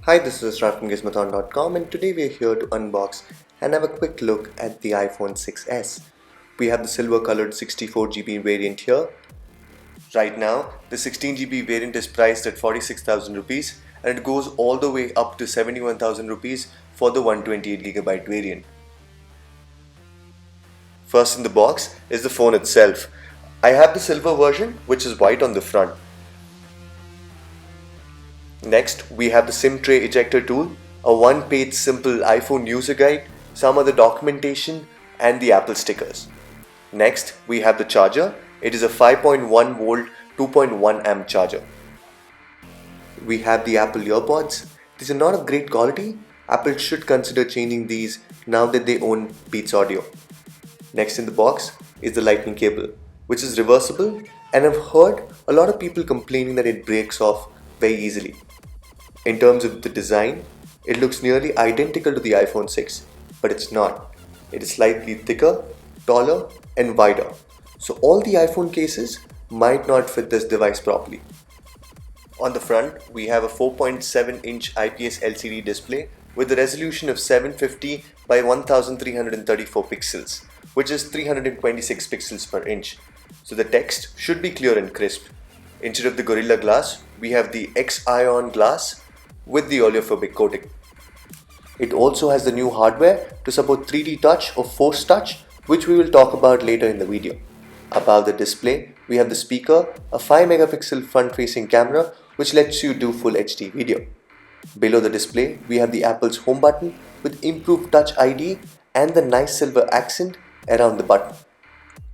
Hi, this is Raf from Gizmothon.com, and today we are here to unbox and have a quick look at the iPhone 6s. We have the silver colored 64GB variant here. Right now, the 16GB variant is priced at 46,000 rupees and it goes all the way up to 71,000 rupees for the 128GB variant. First in the box is the phone itself. I have the silver version, which is white on the front. Next, we have the SIM tray ejector tool, a one-page simple iPhone user guide, some other documentation, and the Apple stickers. Next, we have the charger. It is a 5.1 volt 2.1 amp charger. We have the Apple earpods. These are not of great quality. Apple should consider changing these now that they own Beats Audio. Next in the box is the lightning cable, which is reversible, and I've heard a lot of people complaining that it breaks off very easily. In terms of the design, it looks nearly identical to the iPhone 6, but it's not. It is slightly thicker, taller, and wider. So all the iPhone cases might not fit this device properly. On the front, we have a 4.7-inch IPS LCD display with a resolution of 750 by 1334 pixels, which is 326 pixels per inch. So the text should be clear and crisp. Instead of the Gorilla Glass, we have the X-Ion glass with the oleophobic coating. It also has the new hardware to support 3D touch or Force Touch, which we will talk about later in the video. Above the display, we have the speaker, a 5 megapixel front-facing camera which lets you do full HD video. Below the display, we have the Apple's home button with improved Touch ID and the nice silver accent around the button.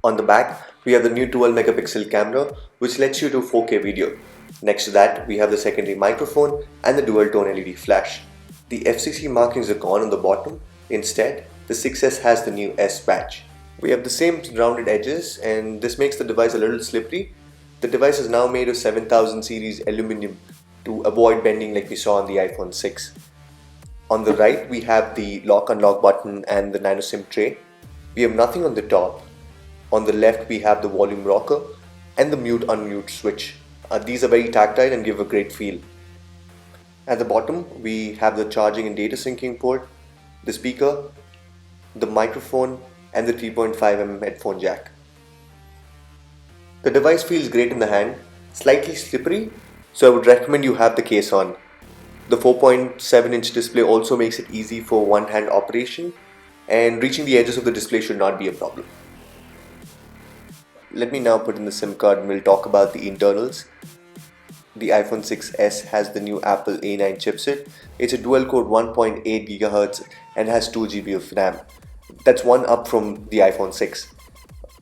On the back, we have the new 12 megapixel camera which lets you do 4K video. Next to that, we have the secondary microphone and the dual tone LED flash. The FCC markings are gone on the bottom. Instead, the 6s has the new S badge. We have the same rounded edges, and this makes the device a little slippery. The device is now made of 7000 series aluminum to avoid bending like we saw on the iPhone 6. On the right, we have the lock-unlock button and the nano SIM tray. We have nothing on the top. On the left, we have the volume rocker and the mute-unmute switch. These are very tactile and give a great feel. At the bottom, we have the charging and data syncing port, the speaker, the microphone, and the 3.5mm headphone jack. The device feels great in the hand, slightly slippery, so I would recommend you have the case on. The 4.7-inch display also makes it easy for one-hand operation, and reaching the edges of the display should not be a problem. Let me now put in the SIM card and we'll talk about the internals. The iPhone 6s has the new Apple A9 chipset. It's a dual-core 1.8 GHz and has 2 GB of RAM. That's one up from the iPhone 6.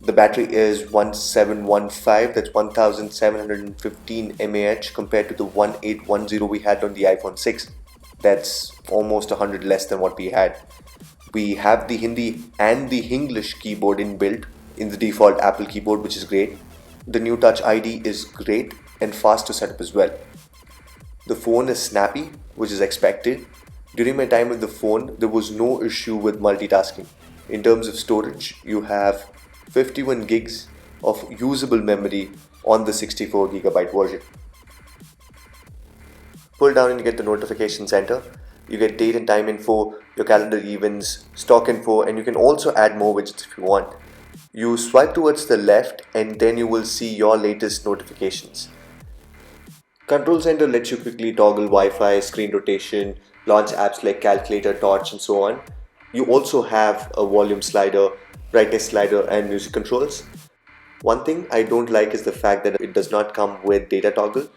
The battery is 1715, that's 1715 mAh compared to the 1810 we had on the iPhone 6. That's almost 100 less than what we had. We have the Hindi and the English keyboard inbuilt in the default Apple keyboard, which is great. The new Touch ID is great and fast to set up as well. The phone is snappy, which is expected. During my time with the phone, there was no issue with multitasking. In terms of storage, you have 51 gigs of usable memory on the 64GB version. Pull down and you get the notification center. You get date and time info, your calendar events, stock info, and you can also add more widgets if you want. You swipe towards the left and then you will see your latest notifications. Control Center lets you quickly toggle Wi-Fi, screen rotation, launch apps like Calculator, Torch, and so on. You also have a volume slider, brightness slider, and music controls. One thing I don't like is the fact that it does not come with data toggle.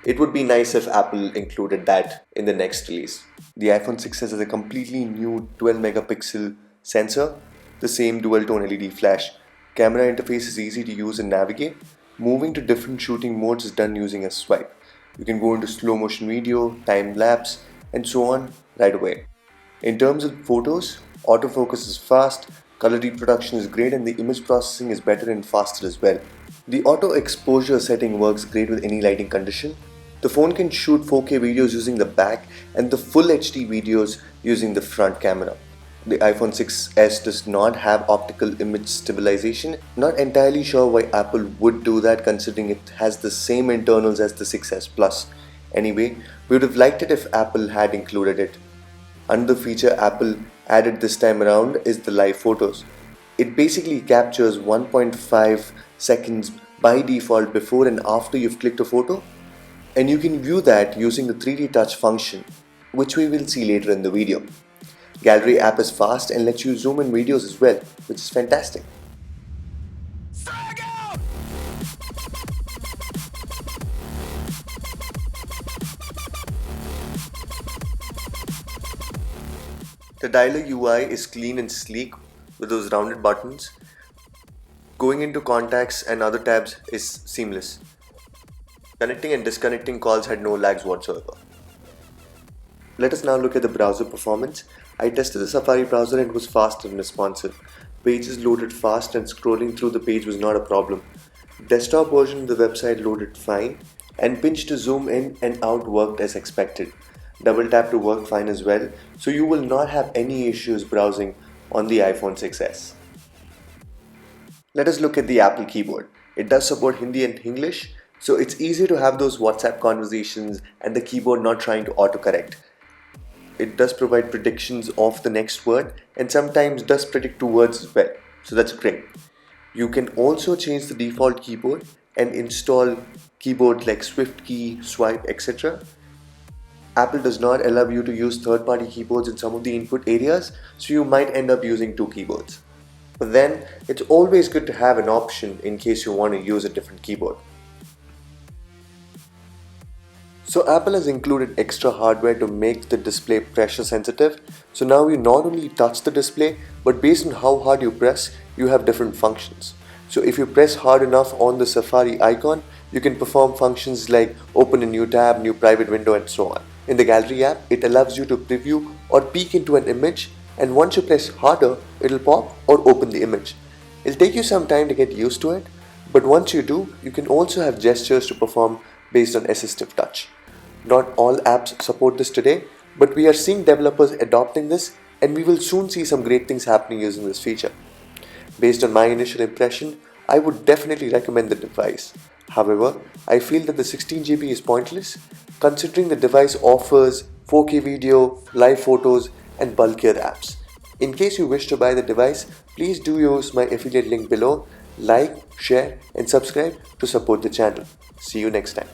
It would be nice if Apple included that in the next release. The iPhone 6 has a completely new 12 megapixel sensor, the same dual tone LED flash. Camera interface is easy to use and navigate. Moving to different shooting modes is done using a swipe. You can go into slow motion video, time lapse, and so on right away. In terms of photos, autofocus is fast, color reproduction is great, and the image processing is better and faster as well. The auto exposure setting works great with any lighting condition. The phone can shoot 4K videos using the back and the full HD videos using the front camera. The iPhone 6s does not have optical image stabilization. Not entirely sure why Apple would do that considering it has the same internals as the 6s Plus. Anyway, we would have liked it if Apple had included it. Another feature Apple added this time around is the live photos. It basically captures 1.5 seconds by default before and after you've clicked a photo, and you can view that using the 3D touch function, which we will see later in the video. Gallery app is fast and lets you zoom in videos as well, which is fantastic. The dialer UI is clean and sleek with those rounded buttons. Going into contacts and other tabs is seamless. Connecting and disconnecting calls had no lags whatsoever. Let us now look at the browser performance. I tested the Safari browser and it was fast and responsive. Pages loaded fast and scrolling through the page was not a problem. Desktop version of the website loaded fine, and pinch to zoom in and out worked as expected. Double tap to work fine as well, so you will not have any issues browsing on the iPhone 6s. Let us look at the Apple keyboard. It does support Hindi and English, so it's easy to have those WhatsApp conversations and the keyboard not trying to autocorrect. It does provide predictions of the next word and sometimes does predict two words as well, so that's great. You can also change the default keyboard and install keyboards like SwiftKey, Swipe, etc. Apple does not allow you to use third-party keyboards in some of the input areas, so you might end up using two keyboards. But then, it's always good to have an option in case you want to use a different keyboard. So Apple has included extra hardware to make the display pressure sensitive. So now you not only touch the display, but based on how hard you press, you have different functions. So if you press hard enough on the Safari icon, you can perform functions like open a new tab, new private window, and so on. In the Gallery app, it allows you to preview or peek into an image, and once you press harder, it'll pop or open the image. It'll take you some time to get used to it, but once you do, you can also have gestures to perform based on assistive touch. Not all apps support this today, but we are seeing developers adopting this, and we will soon see some great things happening using this feature. Based on my initial impression, I would definitely recommend the device. However, I feel that the 16GB is pointless, considering the device offers 4K video, live photos, and bulkier apps. In case you wish to buy the device, please do use my affiliate link below. Like, share, and subscribe to support the channel. See you next time.